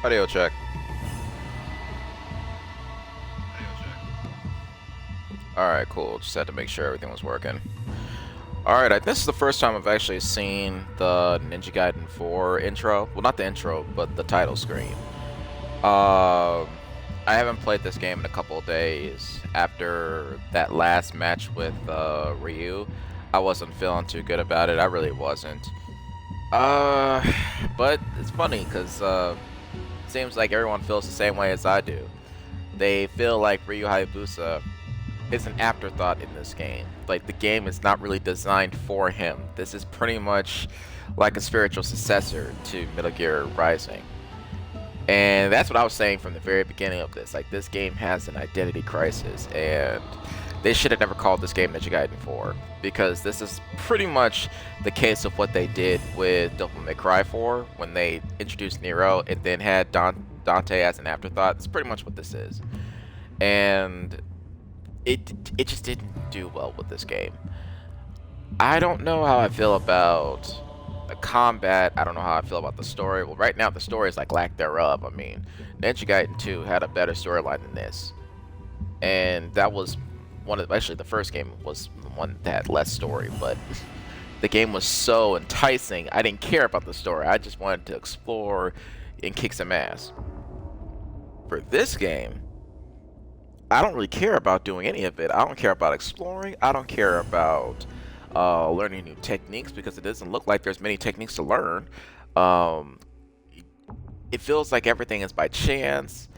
Audio check. Alright, cool. Just had to make sure everything was working. Alright, this is the first time I've actually seen the Ninja Gaiden 4 intro. Well, not the intro, but the title screen. I haven't played this game in a couple of days. After that last match with Ryu, I wasn't feeling too good about it. I really wasn't. But it's funny because it seems like everyone feels the same way as I do. They feel like Ryu Hayabusa is an afterthought in this game. Like, the game is not really designed for him. This is pretty much like a spiritual successor to Metal Gear Rising. And that's what I was saying from the very beginning of this. Like, this game has an identity crisis, and they should have never called this game Ninja Gaiden 4, because this is pretty much the case of what they did with Devil May Cry 4 when they introduced Nero and then had Dante as an afterthought. It's pretty much what this is. And it just didn't do well with this game. I don't know how I feel about the combat. I don't know how I feel about the story. Well, right now the story is like lack thereof. I mean, Ninja Gaiden 2 had a better storyline than this, and that was actually the first game was the one that had less story, but the game was so enticing. I didn't care about the story. I just wanted to explore and kick some ass. For this game, I don't really care about doing any of it. I don't care about exploring. I don't care about learning new techniques, because it doesn't look like there's many techniques to learn. It feels like everything is by chance.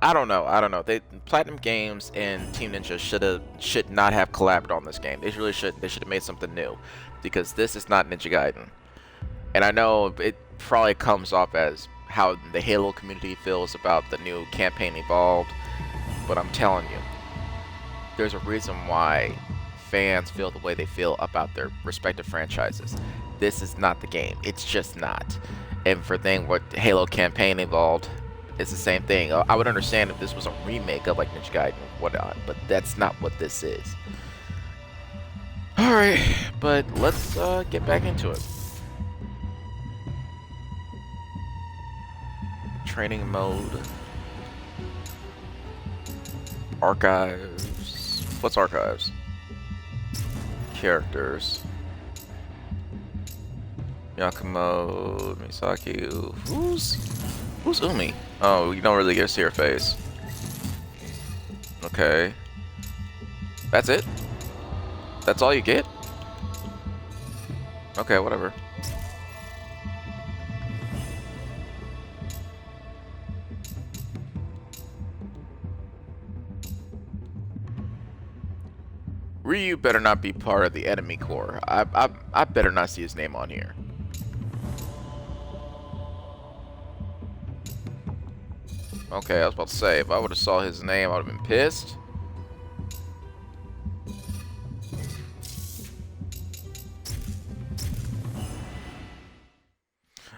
I don't know. Platinum Games and Team Ninja should not have collabed on this game. They really should. They should have made something new, because this is not Ninja Gaiden. And I know it probably comes off as how the Halo community feels about the new campaign Evolved, but I'm telling you, there's a reason why fans feel the way they feel about their respective franchises. This is not the game. It's just not. And for what Halo campaign Evolved, it's the same thing. I would understand if this was a remake of like Ninja Gaiden or whatnot, but that's not what this is. Alright, but let's get back into it. Training mode. Archives. What's archives? Characters. Yakumo, Misaki. Who's Umi? Oh, you don't really get to see her face. Okay. That's it? That's all you get? Okay, whatever. Ryu better not be part of the enemy corps. I better not see his name on here. Okay, I was about to say, if I would have saw his name, I would have been pissed.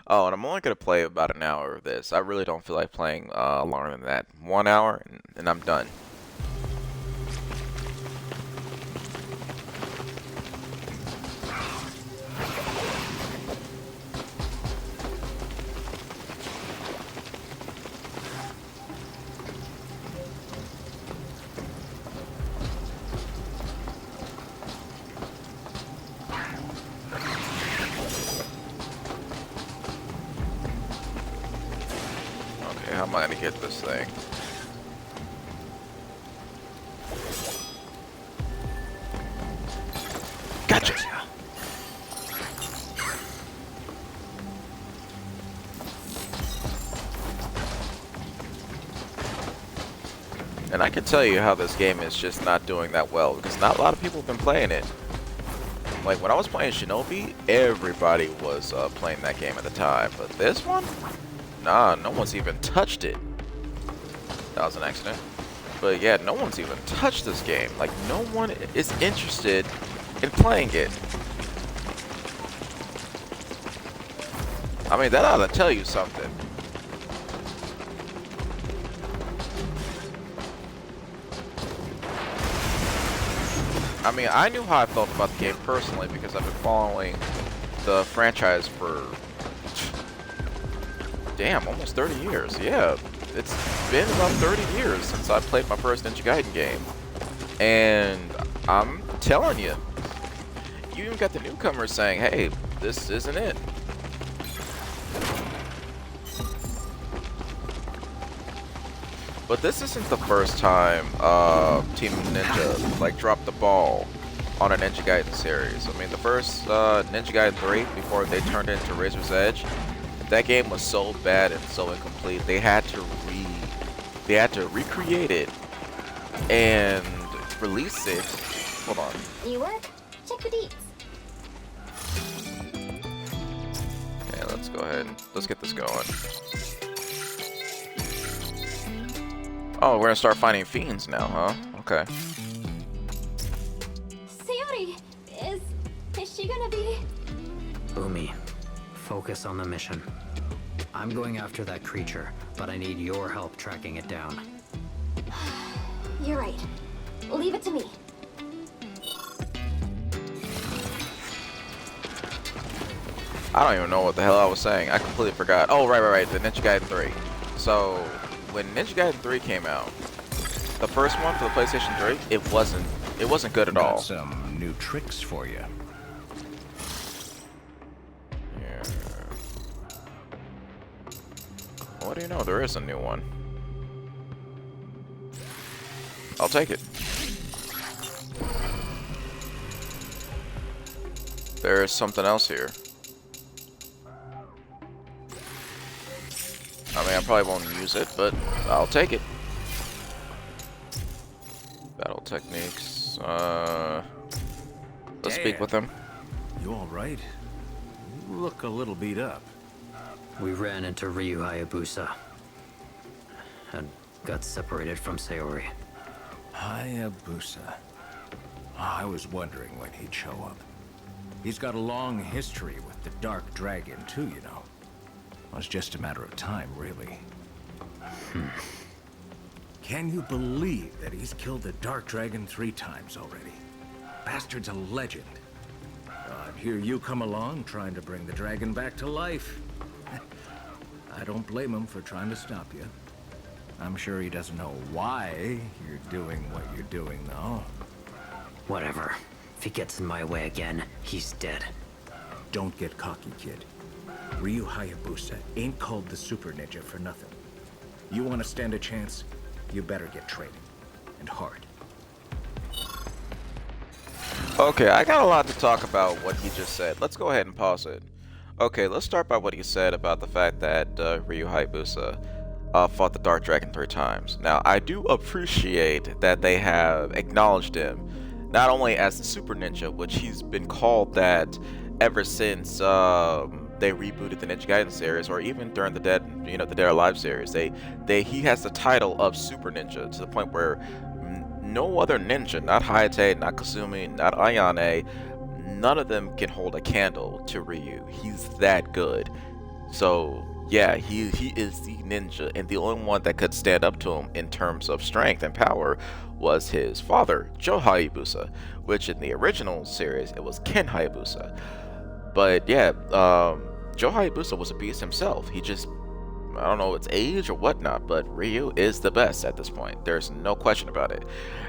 Oh, and I'm only going to play about an hour of this. I really don't feel like playing longer than that. 1 hour, and I'm done. How am I gonna get this thing? Gotcha! And I can tell you how this game is just not doing that well, because not a lot of people have been playing it. Like, when I was playing Shinobi, everybody was playing that game at the time, but this one? Nah, no one's even touched it. That was an accident. But yeah, no one's even touched this game. Like, no one is interested in playing it. I mean, that ought to tell you something. I mean, I knew how I felt about the game personally because I've been following the franchise for damn, almost 30 years. Yeah, it's been about 30 years since I played my first Ninja Gaiden game. And I'm telling you, you even got the newcomers saying, hey, this isn't it. But this isn't the first time Team Ninja like dropped the ball on a Ninja Gaiden series. I mean, the first Ninja Gaiden 3, before they turned it into Razor's Edge, that game was so bad and so incomplete. They had to recreate it and release it. Hold on. New work? Check the deets. Okay, let's go ahead. Let's get this going. Oh, we're gonna start fighting Fiends now, huh? Okay. Sayori, is she gonna be? Umi, focus on the mission. I'm going after that creature, but I need your help tracking it down. You're right. Leave it to me. I don't even know what the hell I was saying. I completely forgot. Oh, right. The Ninja Gaiden 3. So, when Ninja Gaiden 3 came out, the first one for the PlayStation 3, it wasn't good at all. Got some new tricks for you. Yeah. What do you know? There is a new one. I'll take it. There's something else here. I mean, I probably won't use it, but I'll take it. Battle techniques. Let's speak with him. You all right? You look a little beat up. We ran into Ryu Hayabusa and got separated from Sayori. Hayabusa. I was wondering when he'd show up. He's got a long history with the Dark Dragon, too, you know. It was just a matter of time, really. Can you believe that he's killed the Dark Dragon 3 times already? Bastard's a legend. Here you come along trying to bring the dragon back to life. I don't blame him for trying to stop you. I'm sure he doesn't know why you're doing what you're doing, though. Whatever. If he gets in my way again, he's dead. Don't get cocky, kid. Ryu Hayabusa ain't called the Super Ninja for nothing. You want to stand a chance, you better get training. And hard. Okay, I got a lot to talk about what he just said. Let's go ahead and pause it. Okay, let's start by what he said about the fact that Ryu Hayabusa fought the Dark Dragon 3 times. Now, I do appreciate that they have acknowledged him not only as the Super Ninja, which he's been called that ever since they rebooted the Ninja Gaiden series, or even during the Dead or Alive series. He has the title of Super Ninja to the point where no other ninja, not Hayate, not Kasumi, not Ayane, none of them can hold a candle to Ryu. He's that good. So yeah, he is the ninja, and the only one that could stand up to him in terms of strength and power was his father, Joe Hayabusa, which in the original series it was Ken Hayabusa. But yeah, Joe Hayabusa was a beast himself. He just, I don't know, it's age or whatnot, but Ryu is the best at this point. There's no question about it.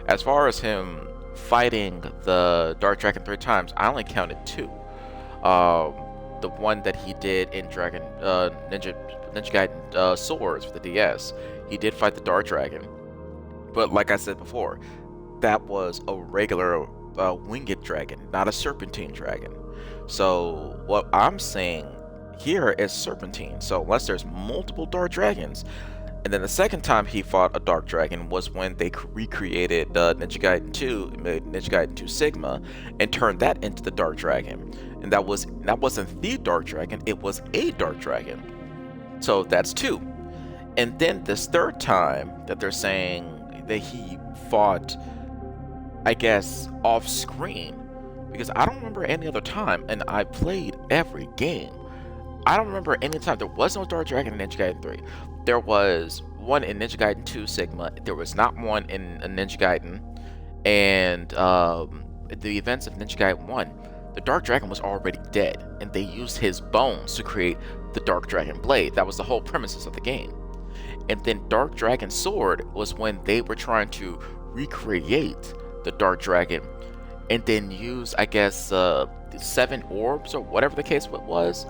As far as him fighting the Dark Dragon 3 times, I only counted 2. The one that he did in Ninja Gaiden Swords for the DS, he did fight the Dark Dragon. But like I said before, that was a regular winged dragon, not a serpentine dragon. So what I'm saying here is serpentine. So unless there's multiple Dark Dragons, and then the second time he fought a Dark Dragon was when they recreated Ninja Gaiden 2, made Ninja Gaiden 2 Sigma, and turned that into the Dark Dragon. And that wasn't the Dark Dragon, it was a Dark Dragon. So that's 2. And then this third time that they're saying that he fought, I guess, off screen, because I don't remember any other time, and I played every game. I don't remember any time. There was no Dark Dragon in Ninja Gaiden 3. There was one in Ninja Gaiden 2 Sigma. There was not one in Ninja Gaiden. And the events of Ninja Gaiden 1, the Dark Dragon was already dead, and they used his bones to create the Dark Dragon Blade. That was the whole premises of the game. And then Dark Dragon Sword was when they were trying to recreate the Dark Dragon and then use, I guess, 7 orbs or whatever the case was,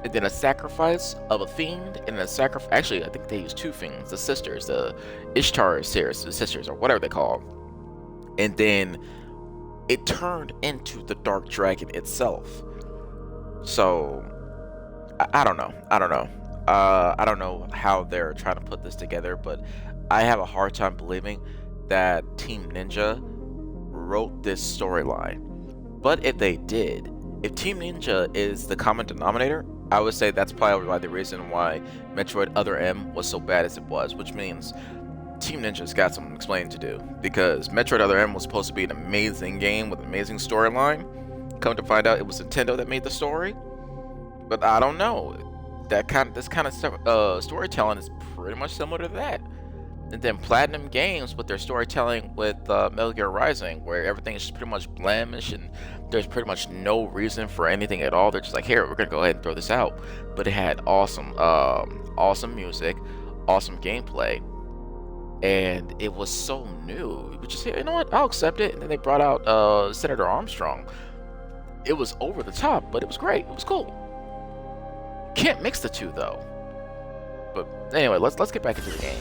and then a sacrifice of a fiend, and then a sacrifice. Actually, I think they used 2 fiends, the sisters, the Ishtar series, the sisters, or whatever they call them. And then it turned into the Dark Dragon itself. So I don't know. I don't know. I don't know how they're trying to put this together, but I have a hard time believing that Team Ninja wrote this storyline. But if they did, if Team Ninja is the common denominator, I would say that's probably the reason why Metroid Other M was so bad as it was, which means Team Ninja's got some explaining to do, because Metroid Other M was supposed to be an amazing game with an amazing storyline. Come to find out, it was Nintendo that made the story. But I don't know. This kind of storytelling is pretty much similar to that. And then Platinum Games with their storytelling with Metal Gear Rising, where everything is just pretty much blemished and there's pretty much no reason for anything at all. They're just like, here, we're gonna go ahead and throw this out. But it had awesome, awesome music, awesome gameplay, and it was so new. We just, you know what, I'll accept it. And then they brought out Senator Armstrong. It was over the top, but it was great. It was cool. Can't mix the two though. But anyway, let's get back into the game.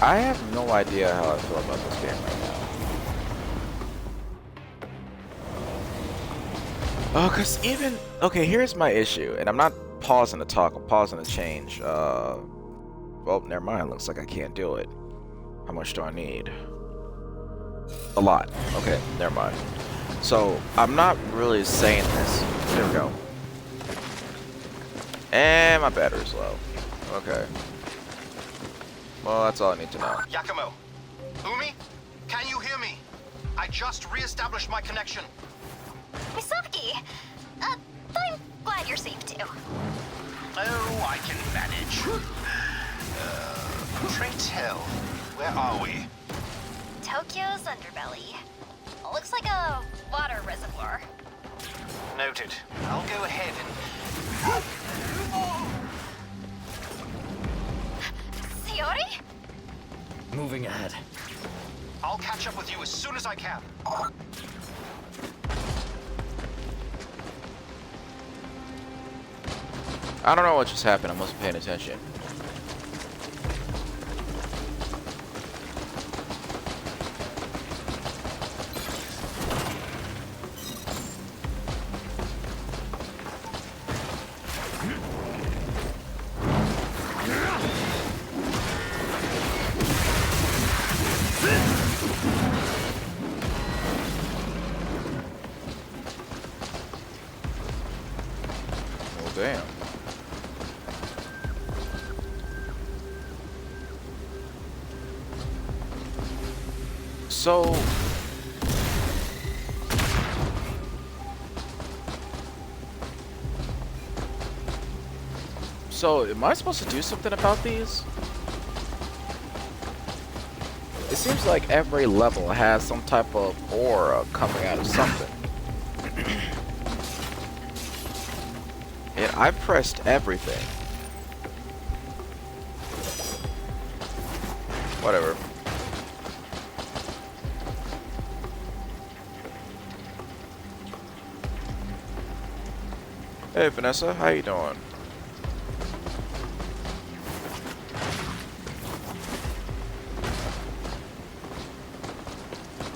I have no idea how I feel about this game right now. Oh, cause even, okay, here's my issue, and I'm not pausing to talk, I'm pausing to change. Well, never mind, looks like I can't do it. How much do I need? A lot. Okay, never mind. So, I'm not really saying this. There we go. And my battery's low. Okay. Well, that's all I need to know. Yakumo, Umi, can you hear me? I just re-established my connection. Misaki! I'm glad you're safe too. Oh, I can manage. Pray tell, where are we? Tokyo's underbelly. Looks like a water reservoir. Noted. I'll go ahead and... Sayori? Moving ahead. I'll catch up with you as soon as I can. I don't know what just happened, I wasn't paying attention. Oh, damn. So, am I supposed to do something about these? It seems like every level has some type of aura coming out of something. And I've pressed everything. Whatever. Hey Vanessa, how you doing?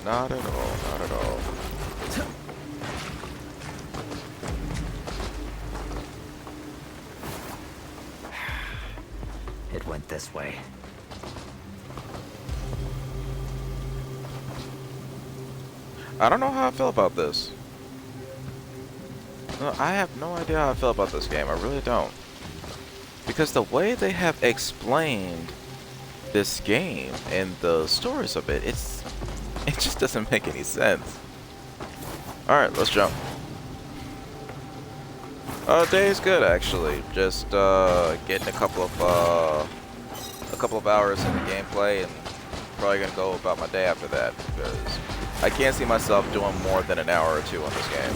Not at all, not at all. It went this way. I don't know how I feel about this. No, I have no idea how I feel about this game. I really don't. Because the way they have explained this game and the stories of it, it just doesn't make any sense. Alright, let's jump. Day's good actually. Just getting a couple of hours in the gameplay, and probably gonna go about my day after that because I can't see myself doing more than an hour or two on this game.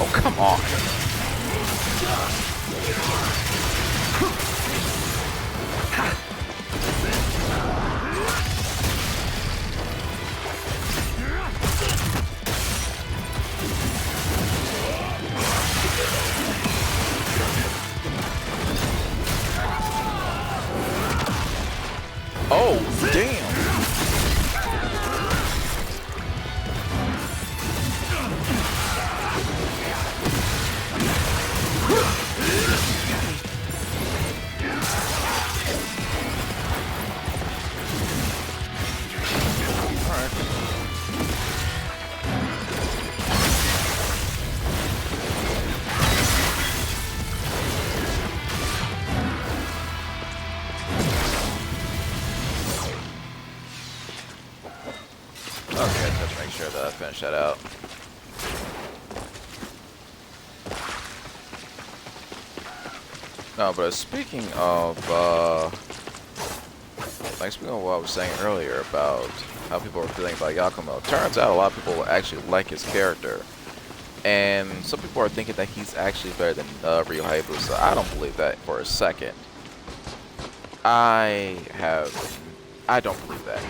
Oh, come on. Oh, damn. Okay, just make sure that I finish that out. No, but speaking of what I was saying earlier about how people were feeling about Yakumo, turns out a lot of people actually like his character. And some people are thinking that he's actually better than Ryu Hayabusa. I don't believe that for a second. I don't believe that.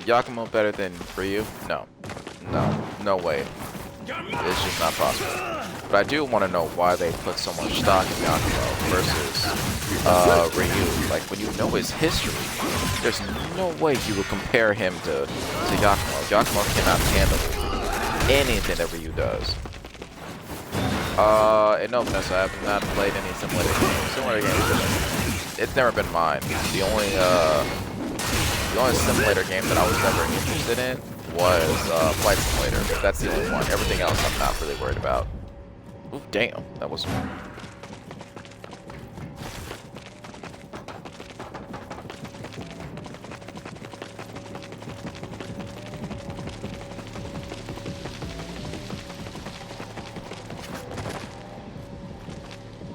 Yakumo better than Ryu? No. No way. It's just not possible. But I do want to know why they put so much stock in Yakumo versus Ryu. Like, when you know his history, there's no way you would compare him to Yakumo. Yakumo cannot handle anything that Ryu does. And no, Vanessa, I have not played any similar games. It's never been mine. The only simulator game that I was ever interested in was Flight Simulator. That's the only one. Everything else I'm not really worried about. Ooh, damn. That was...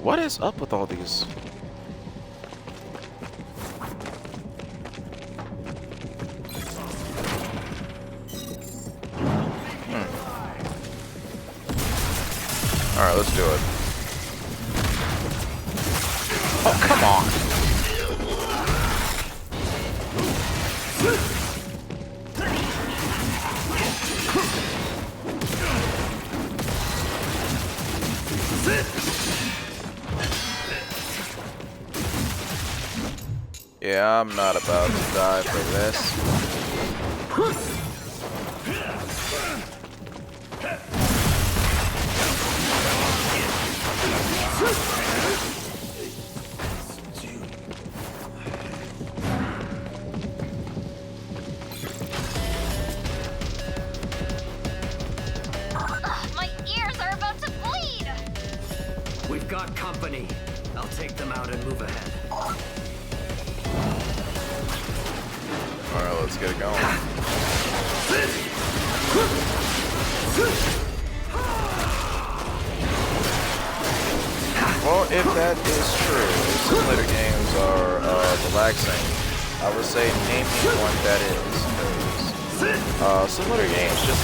What is up with all these? Alright, let's do it. Oh, come on! Yeah, I'm not about to die for this. My ears are about to bleed! We've got company. I'll take them out and move ahead. Alright, let's get it going. Well, if that is true, simulator games are relaxing, I would say name me one that is. Simulator games just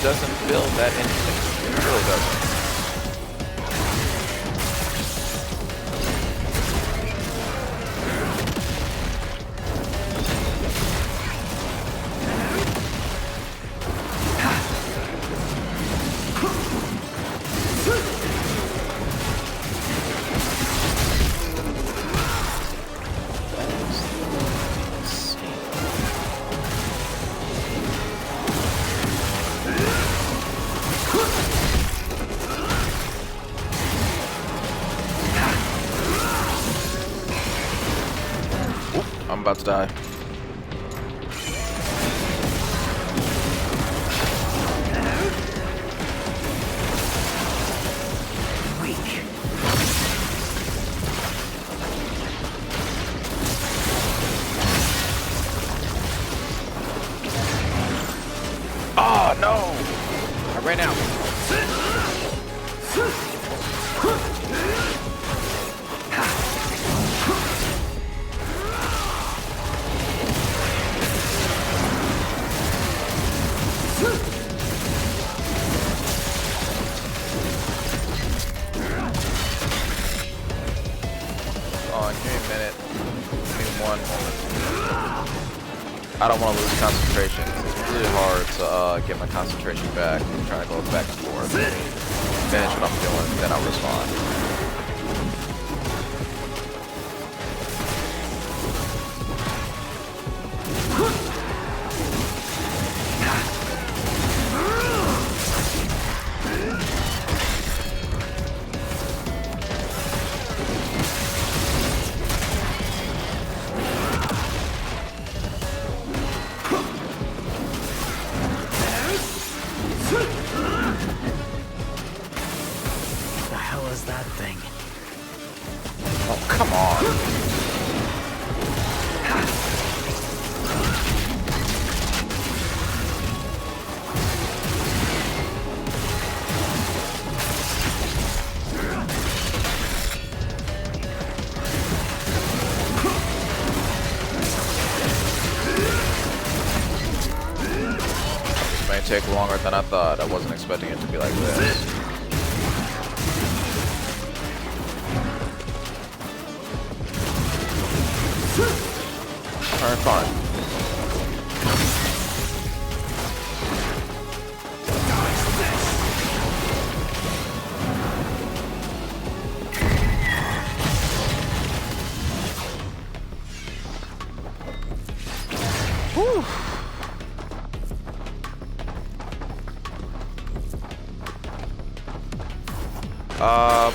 doesn't feel that interesting. It really doesn't. I'm about to die. Oh no! I ran out. I don't want to lose concentration. It's really hard to get my concentration back. I'm trying to go back and forth. Finish what I'm doing, then I'll respond. Oh, come on. This may take longer than I thought. I wasn't expecting it to be like this. Alright, fine. Whew.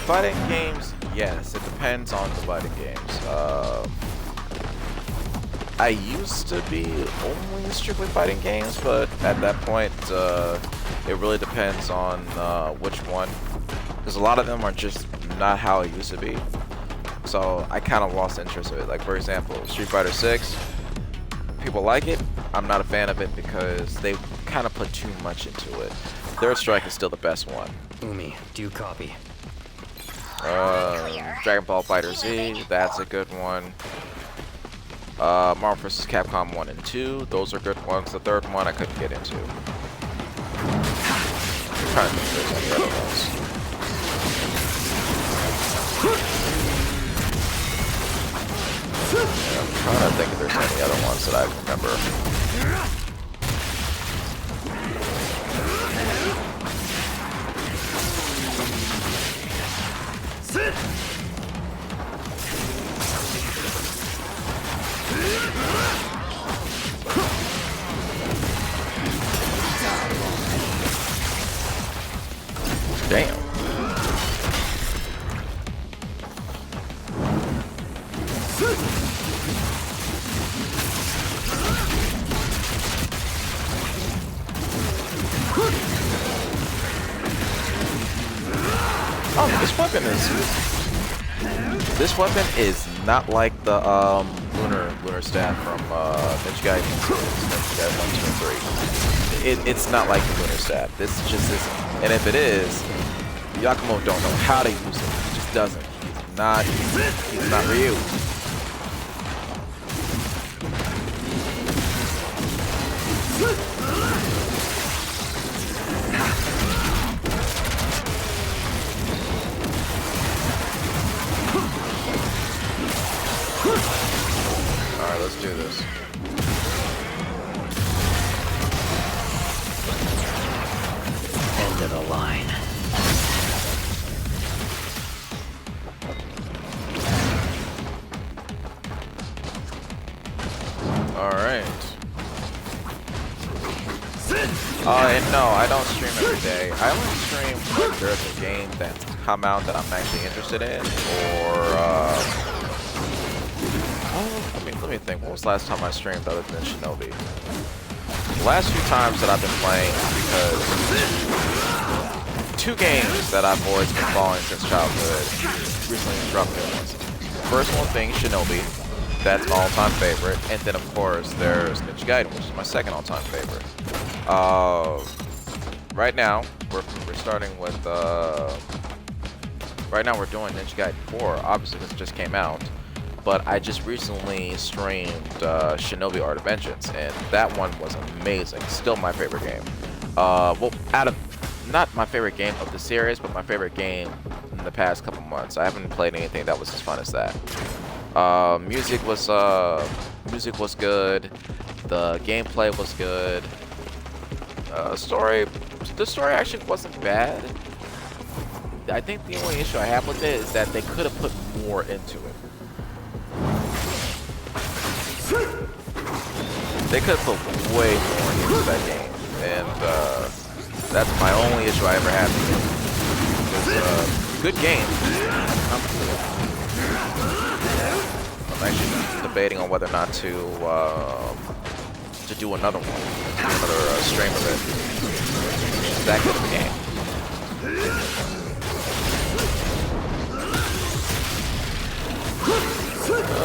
Fighting games, yes, it depends on the fighting games. I used to be only strictly fighting games, but at that point, it really depends on which one. Because a lot of them are just not how it used to be. So I kind of lost interest in it. Like, for example, Street Fighter 6, people like it. I'm not a fan of it because they kind of put too much into it. Third Strike is still the best one. Umi, do you copy? Dragon Ball Fighter Z, that's a good one. Marvel vs. Capcom 1 and 2, those are good ones. The third one I couldn't get into. I'm trying to think if there's any other ones. Yeah, I'm trying to think if there's any other ones that I remember. Damn. Oh, this weapon is This weapon is not like the lunar staff from Ninja Gaiden series, Ninja Gaiden 1, 2, and 3. It's not like the lunar staff. This just isn't. And if it is, Yakumo don't know how to use it. He just doesn't. He's not Ryu. Alright, let's do this. End of the line. Alright. And no, I don't stream every day. I only stream when there's a game that's come out that I'm actually interested in, or let me think. When was the last time I streamed other than Shinobi? The last few times that I've been playing, because two games that I've always been following since childhood recently dropped new ones. First one being Shinobi, that's my all-time favorite, and then of course there's Ninja Gaiden, which is my second all-time favorite. Right now we're starting with right now we're doing Ninja Gaiden 4, obviously because it just came out. But I just recently streamed Shinobi Art of Vengeance, and that one was amazing. Still my favorite game. Well, not my favorite game of the series, but my favorite game in the past couple months. I haven't played anything that was as fun as that. Music was good. The gameplay was good. The story actually wasn't bad. I think the only issue I have with it is that they could have put more into it. They could have put way more into that game, and that's my only issue I ever had with it. Good game. I'm actually debating on whether or not to do another one, another stream of it. It's that good of a game.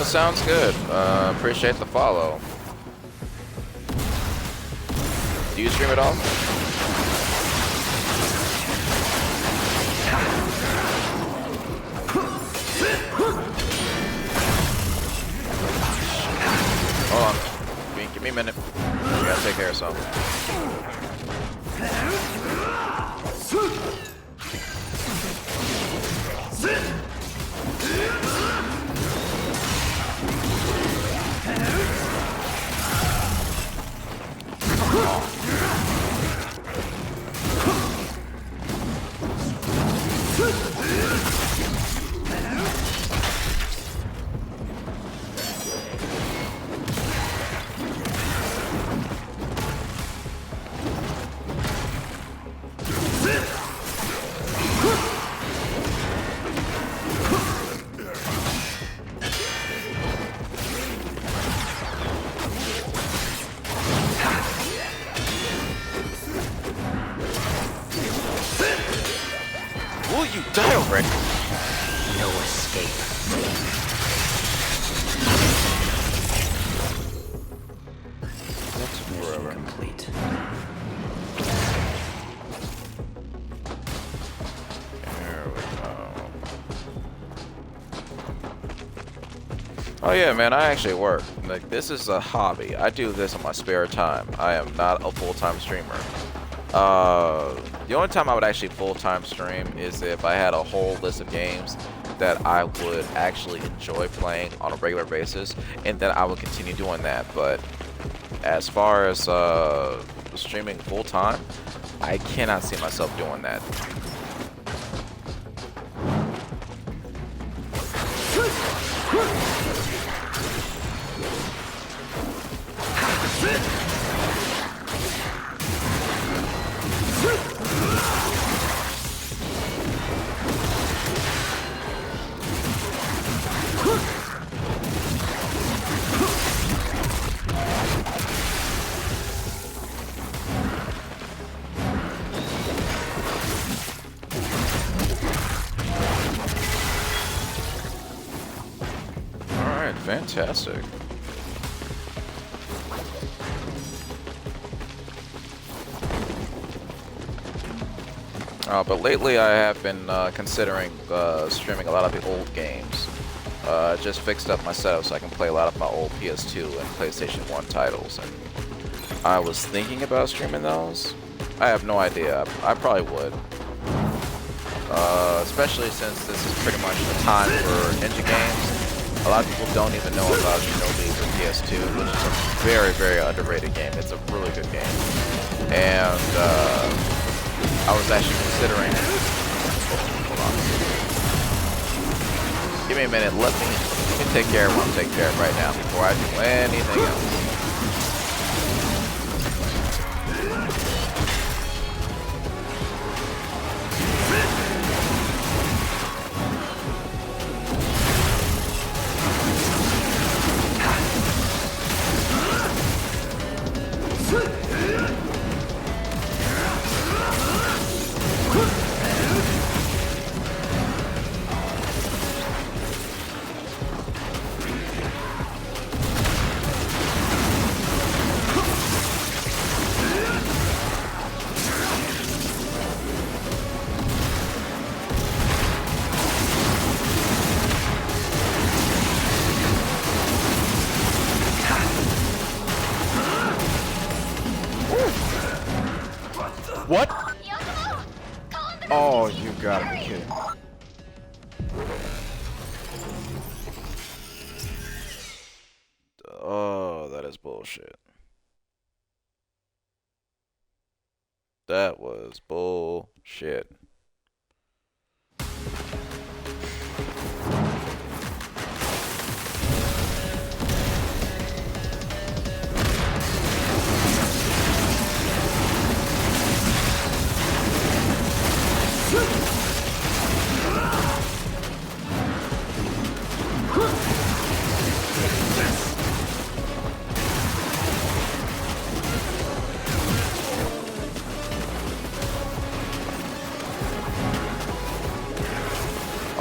Sounds good. Appreciate the follow. Do you stream at all? Hold on. Give me a minute. We gotta take care of something. Will you die already? No escape. Mission complete. There we go. Oh yeah, man, I actually work. Like, this is a hobby. I do this in my spare time. I am not a full-time streamer. The only time I would actually full-time stream is if I had a whole list of games that I would actually enjoy playing on a regular basis, and then I would continue doing that. But as far as streaming full-time, I cannot see myself doing that. Fantastic. But lately I have been considering streaming a lot of the old games. Just fixed up my setup so I can play a lot of my old PS2 and PlayStation 1 titles. And I was thinking about streaming those. I have no idea. I probably would. Especially since this is pretty much the time for ninja games. A lot of people don't even know about Shinobi for PS2, which is a very, very underrated game. It's a really good game. And I was actually considering... Hold on. Give me a minute. Let me take care of what I'm taking care of right now before I do anything else. What? Oh, you gotta be kidding. Oh, that is bullshit. That was bullshit.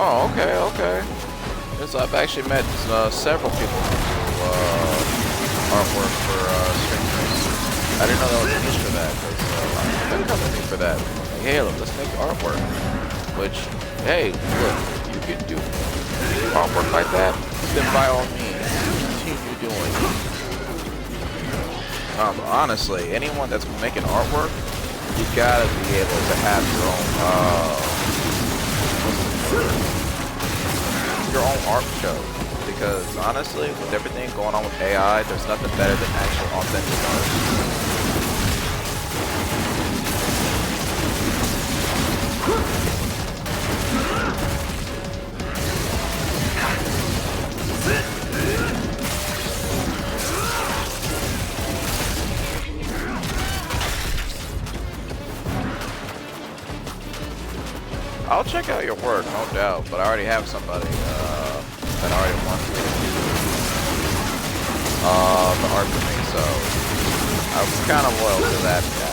Oh, okay, okay. Yes, I've actually met several people who do artwork for streamers. I didn't know that was a niche for that, because they're coming to me for that. Like, hey, look, let's make artwork. Which, hey, look, you can do artwork like that, then by all means, continue doing it. Honestly, anyone that's making artwork, you gotta be able to have your own art show, because honestly, with everything going on with AI, there's nothing better than actual authentic art. I'll check out your work, no doubt, but I already have somebody that already wants me to do the art for me, so I'm kind of loyal to that aspect.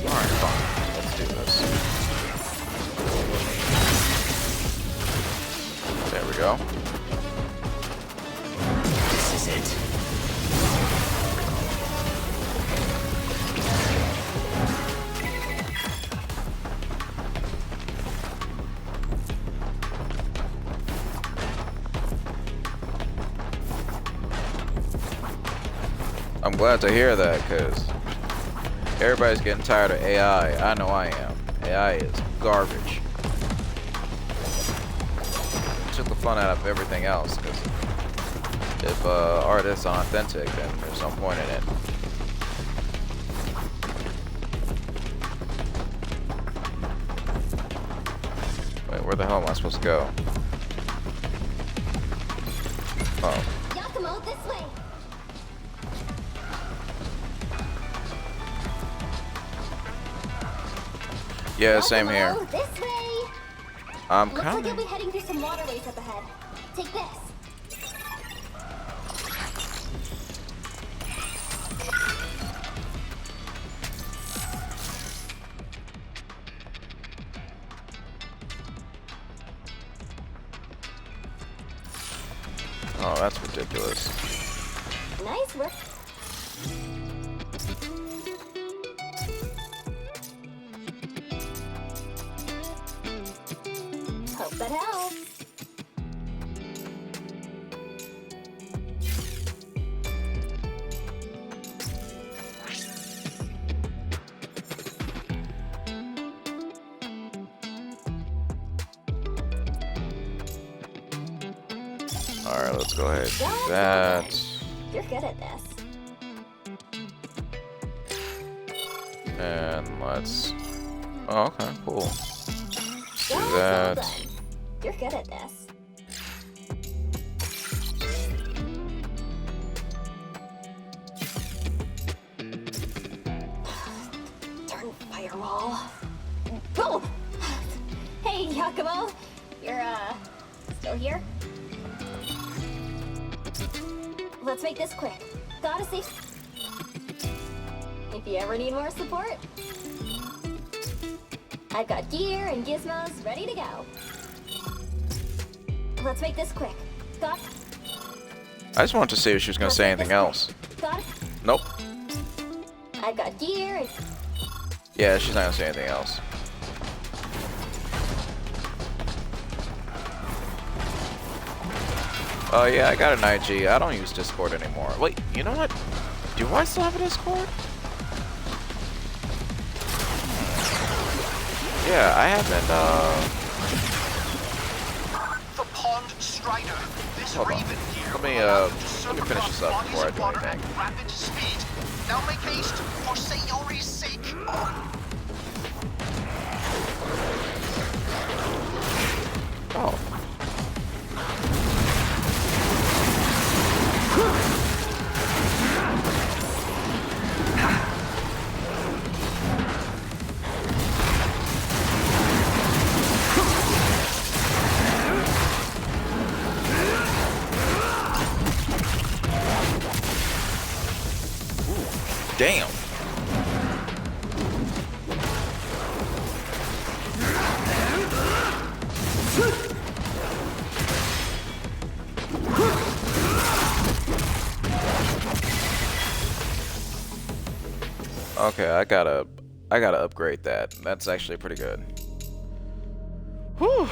Alright, fine. Let's do this. There we go. This is it. I'm glad to hear that, because everybody's getting tired of AI. I know I am. AI is garbage. Took the fun out of everything else, because if art is authentic, then there's no point in it. Wait, where the hell am I supposed to go? Oh. Yakumo, this way. Yeah, same here. Yakumo, this way. I'm Looks like you'll coming. be heading through some waterways up ahead. Take this. Oh, that's ridiculous. Nice work. Hope that helps. Alright, let's go ahead and do That's that. good. You're good at this. And let's... Oh, okay, cool. Do Well that. done. You're good at this. Darn firewall. Oh! Hey, Yakumo. You're, still here? Let's make this quick. Gotta save... If you ever need more support, I've got gear and gizmos ready to go. Let's make this quick. Got... I just wanted to see if she was going to say anything else. Got... Nope. I've got gear and... Yeah, she's not going to say anything else. Oh yeah, I got an IG. I don't use Discord anymore. Wait, you know what? Do I still have a Discord? Yeah, I haven't, The Pond Strider. This Hold on. Raven here Let me, will allow you to let me finish this up surpass before I bodies do of water anything. at rapid speed. Now make haste for Sayori's sake. oh. Damn. Okay, I gotta upgrade that. That's actually pretty good. Whew.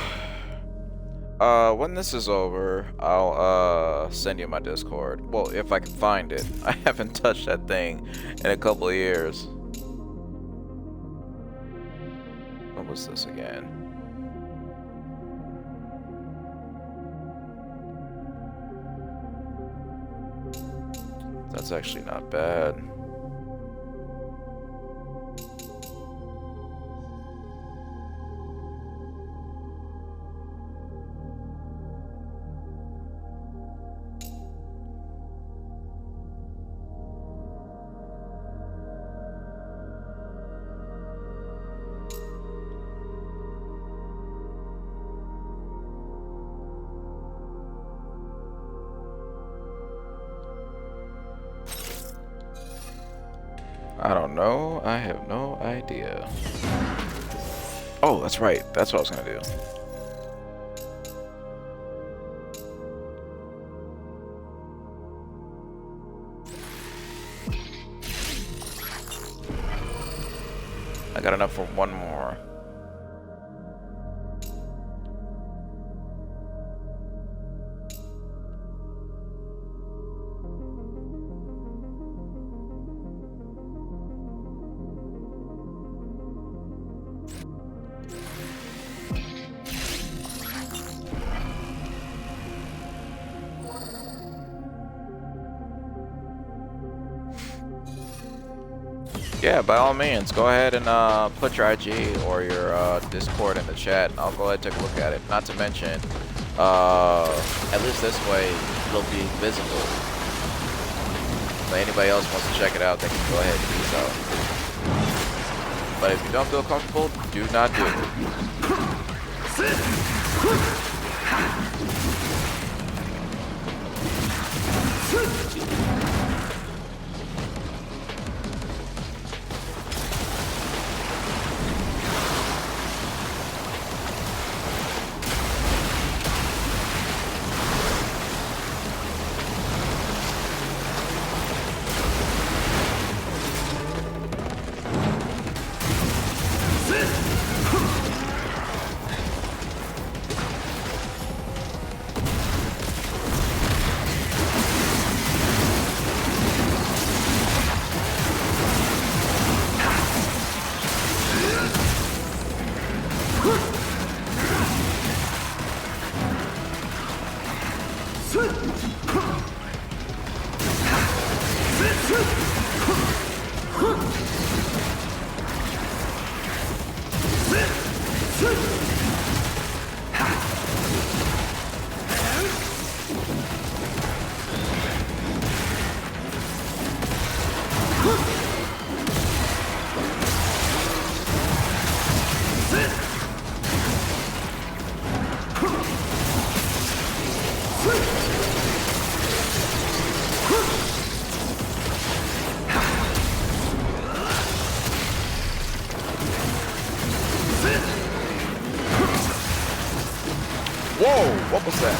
When this is over, I'll send you my Discord. Well, if I can find it. I haven't touched that thing in a couple of years. What was this again? That's actually not bad. I don't know. I have no idea. Oh, that's right. That's what I was gonna do. I got enough for one more. Yeah, by all means, go ahead and put your IG or your Discord in the chat, and I'll go ahead and take a look at it. Not to mention, at least this way, it'll be visible. If anybody else wants to check it out, they can go ahead and do so. But if you don't feel comfortable, do not do it. Whoa, what was that?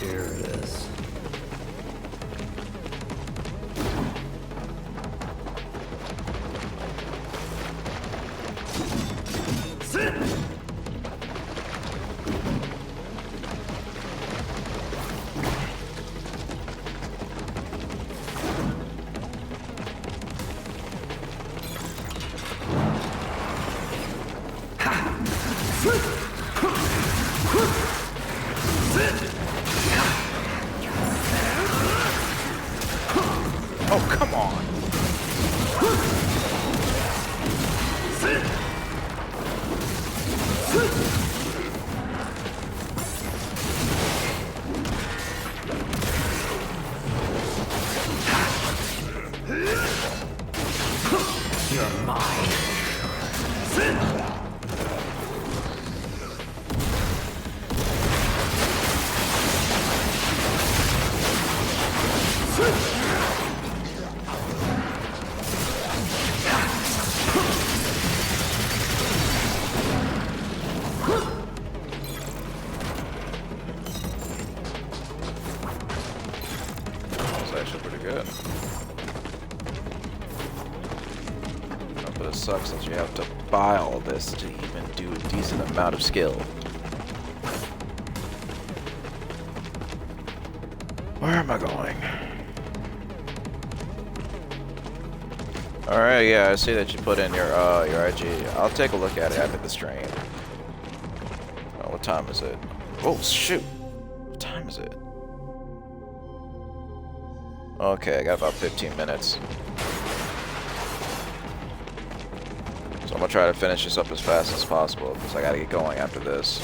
Here it is. Oh, come on. You're mine. That's actually pretty good. But it sucks that you have to buy all this to even do a decent amount of skill. Where am I going? Alright, yeah, I see that you put in your IG. I'll take a look at it after the stream. Oh, what time is it? Oh, shoot! What time is it? Okay, I got about 15 minutes. So I'm gonna try to finish this up as fast as possible, because I gotta get going after this.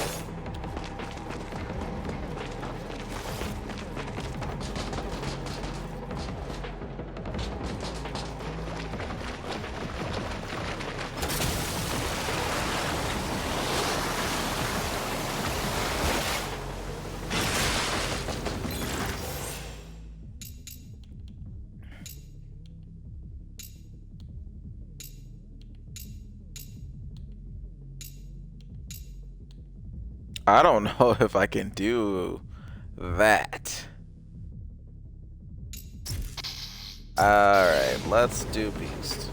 I don't know if I can do that. Alright, let's do Beast.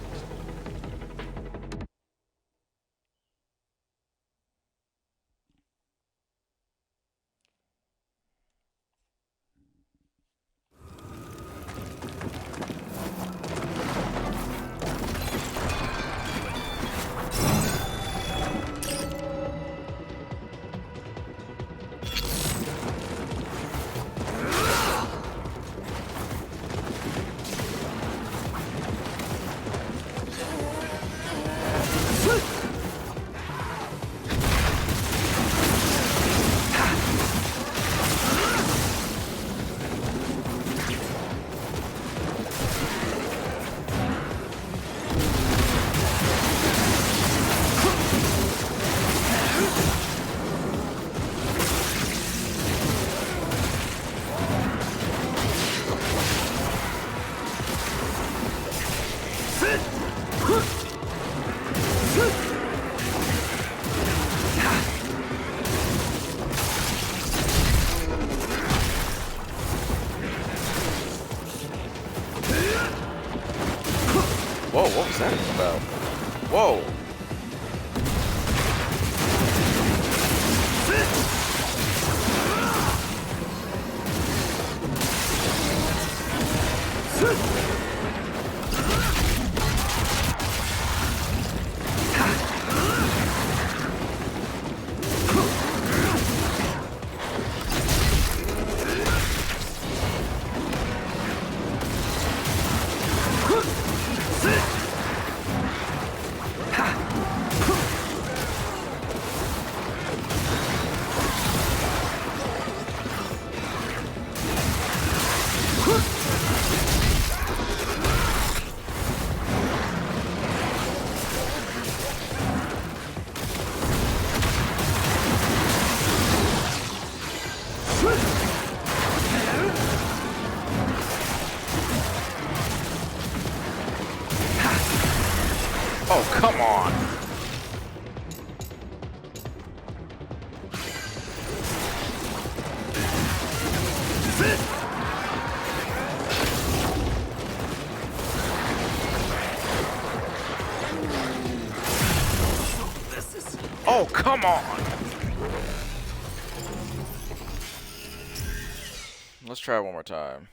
what was that about? Whoa! Oh, come on! Oh, come on! Let's try it one more time.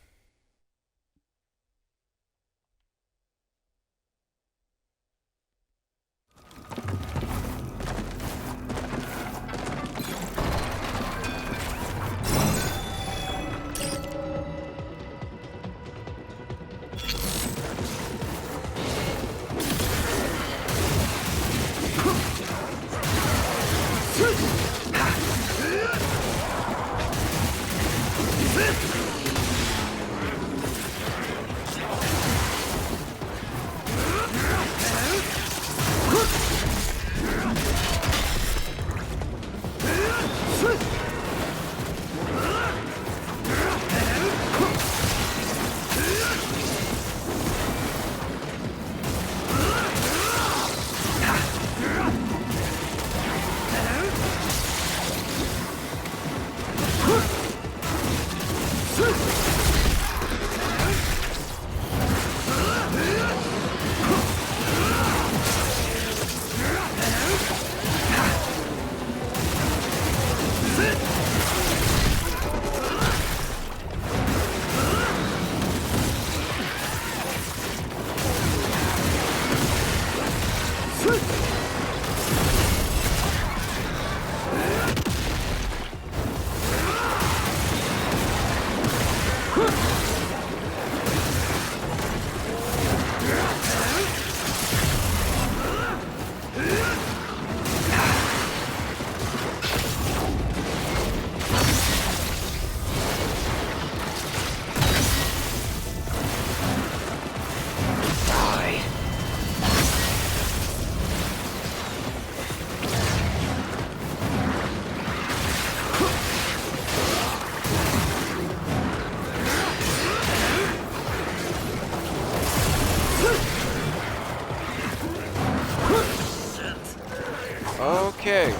Okay.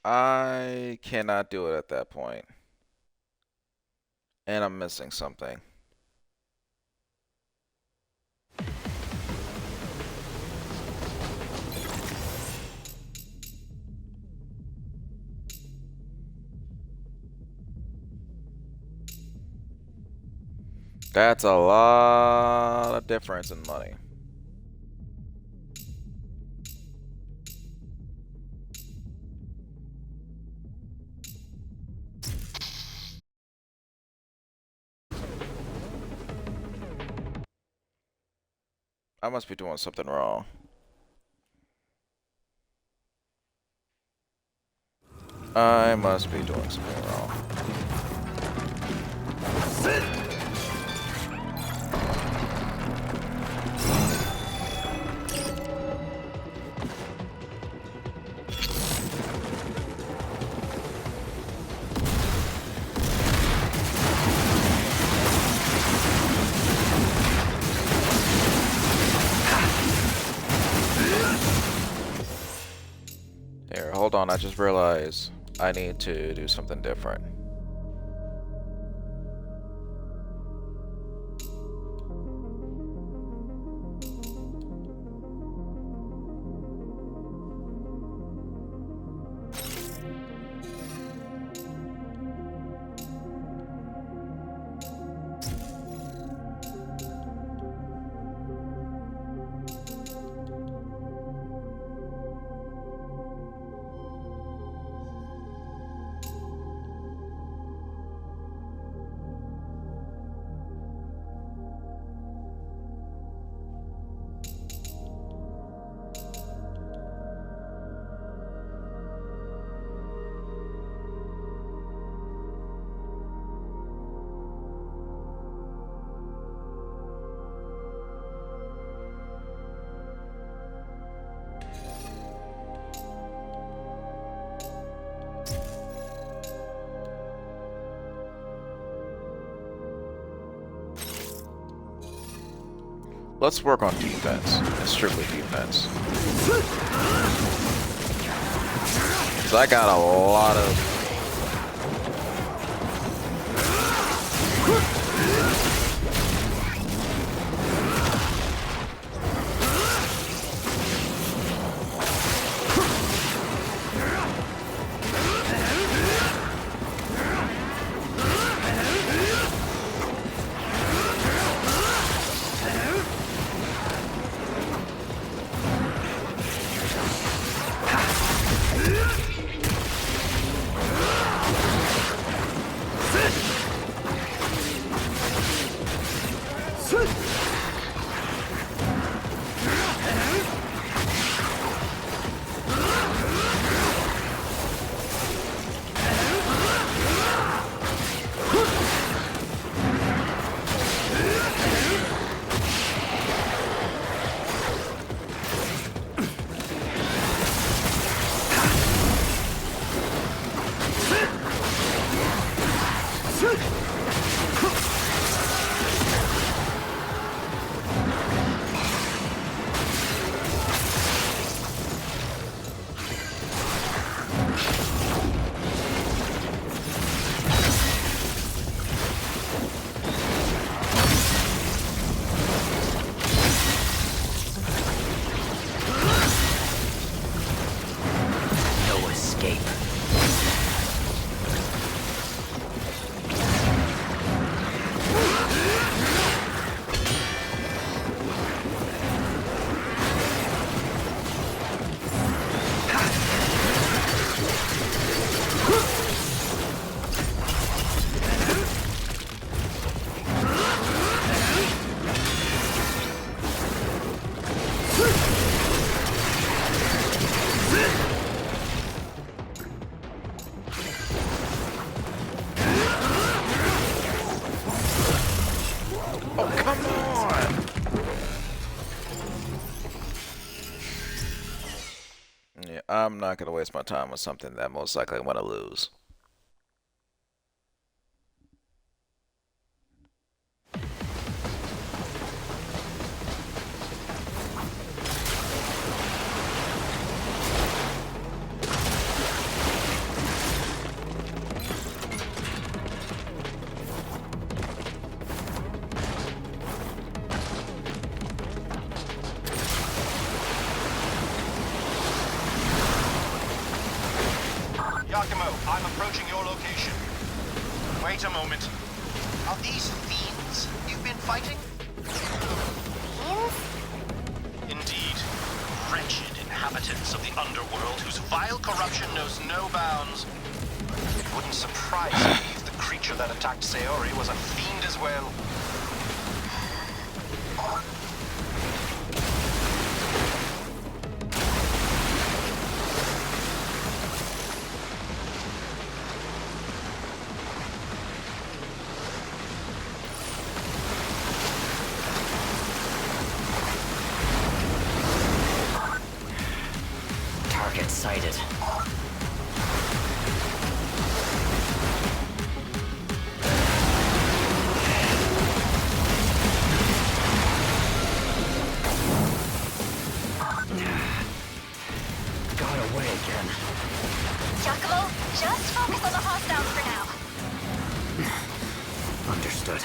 I cannot do it at that point. And I'm missing something. That's a lot of difference in money. I must be doing something wrong. I must be doing something wrong. There, hold on, I just realized I need to do something different. Let's work on defense, and strictly defense. So I got a lot of... No escape. Oh, come on! Yeah, I'm not gonna waste my time on something that most likely I'm gonna lose. Yakumo, I'm approaching your location. Wait a moment. Are these fiends you've been fighting? Fiends? Indeed. Wretched inhabitants of the underworld whose vile corruption knows no bounds. It wouldn't surprise me if the creature that attacked Sayori was a fiend as well. Target sighted. Got away again. Giacomo, just focus on the hostiles for now. Understood.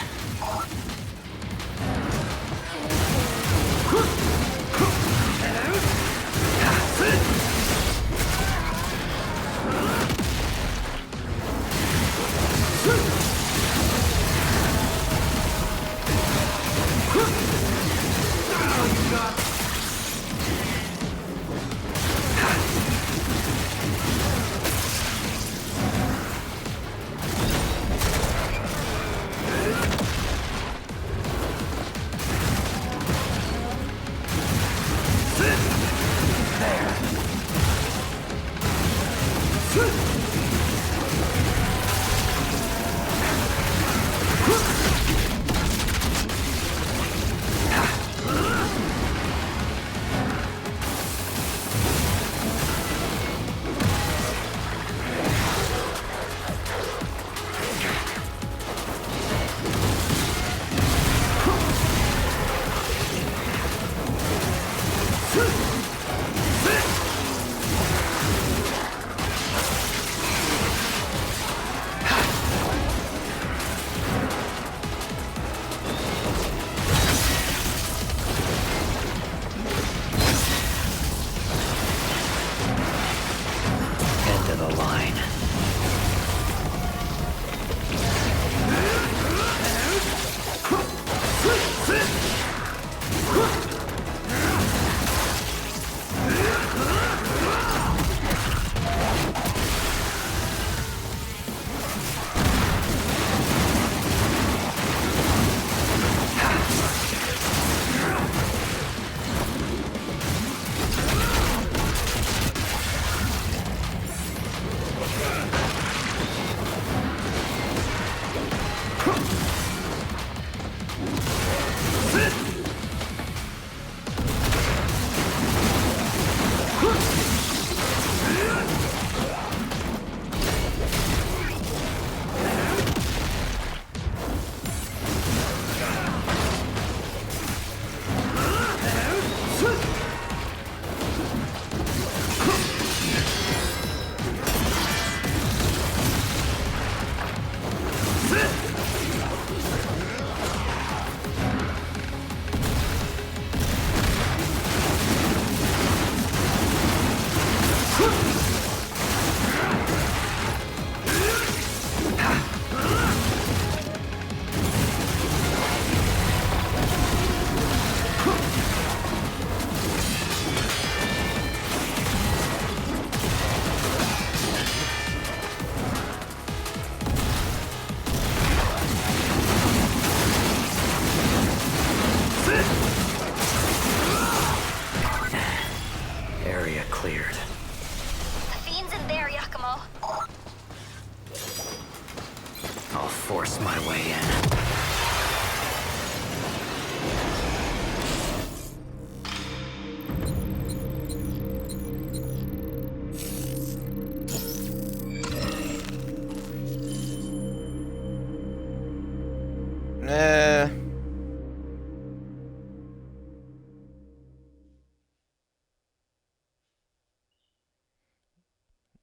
mine. Area cleared. The Fiends in there, Yakumo. I'll force my way in.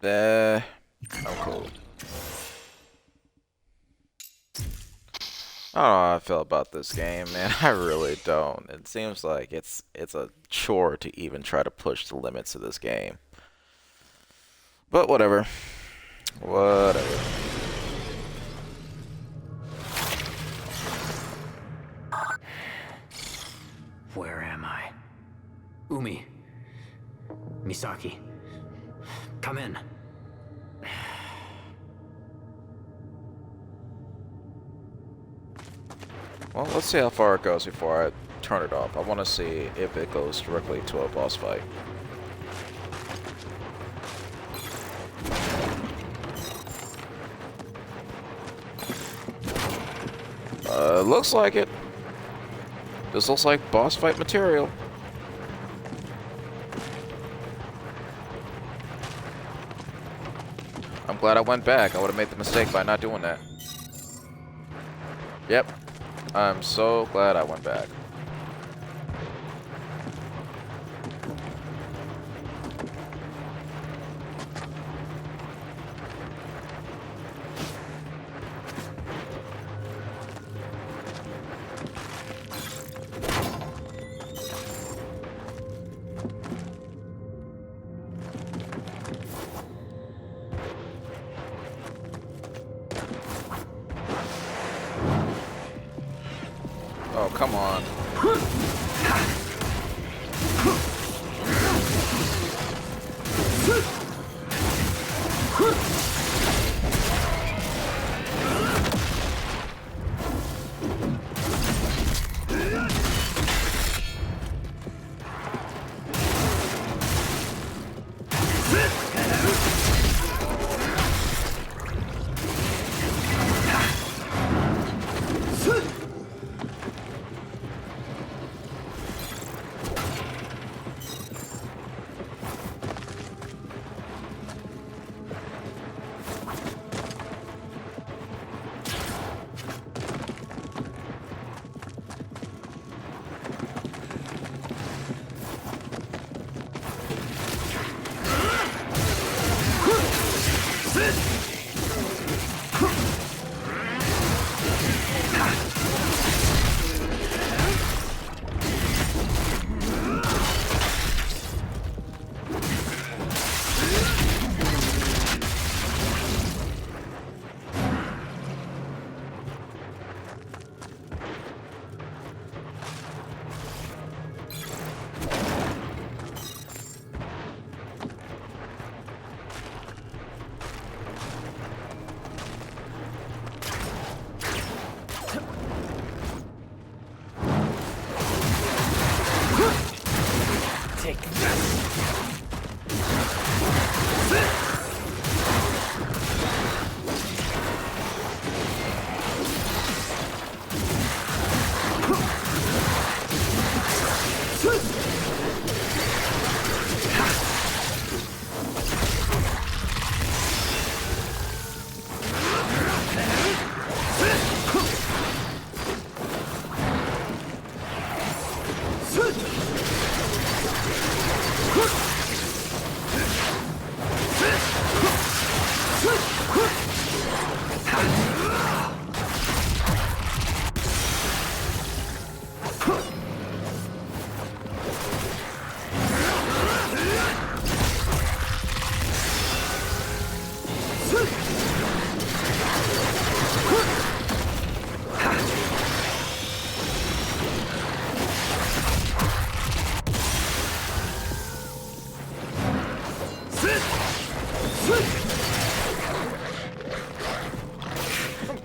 Eh. I'm cool. I don't know how I feel about this game, man. I really don't. It seems like it's a chore to even try to push the limits of this game. But whatever. Whatever. Where am I? Umi. Misaki. Come in. Well, let's see how far it goes before I turn it off. I want to see if it goes directly to a boss fight. Looks like it. This looks like boss fight material. I'm glad I went back. I would have made the mistake by not doing that. Yep. I'm so glad I went back. Oh, come on.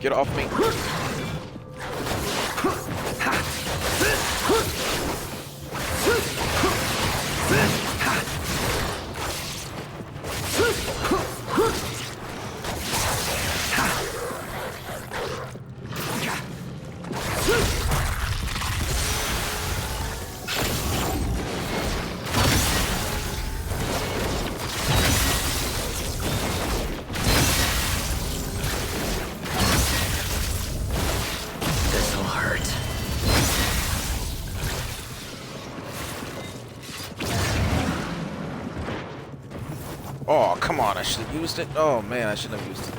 Get off me. This'll hurt. Oh, come on. I should have used it. Oh, man. I shouldn't have used it.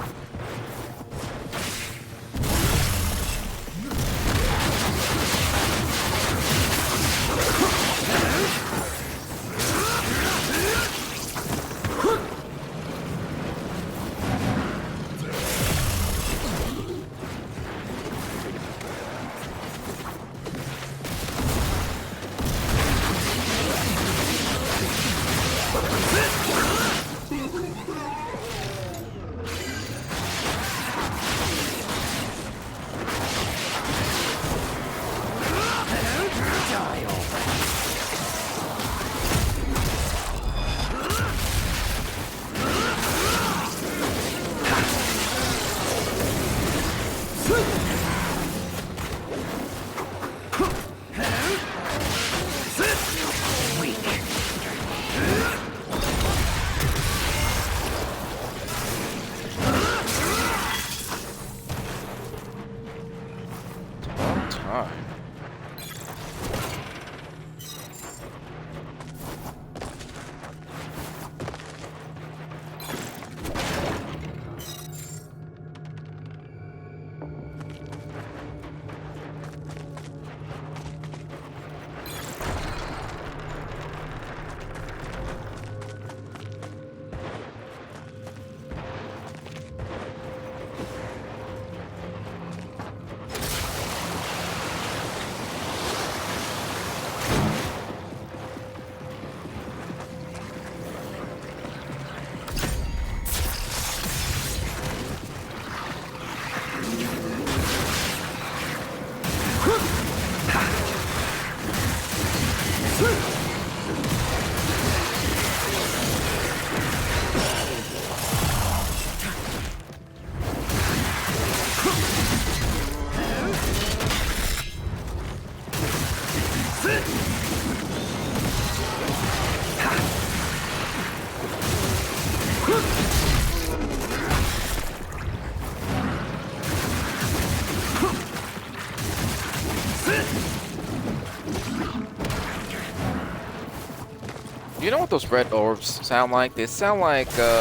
You know what those red orbs sound like? They sound like when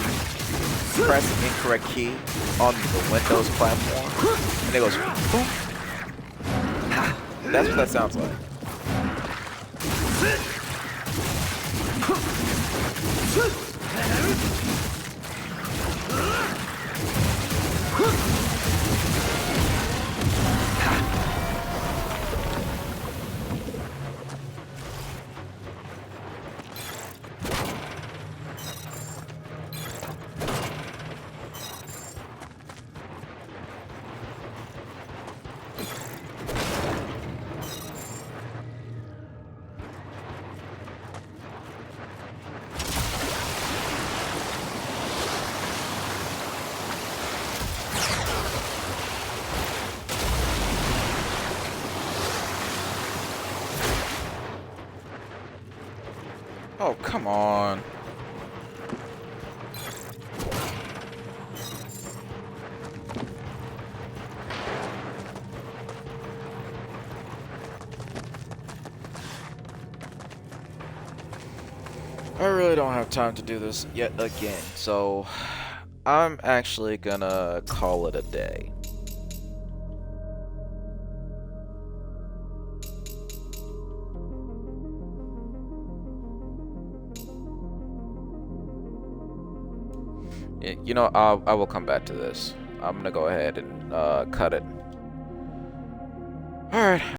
you press an incorrect key on the Windows platform and it goes boom. That's what that sounds like. Oh, come on. I really don't have time to do this yet again, so I'm actually gonna call it a day. You know, I will come back to this. I'm gonna go ahead and cut it. All right.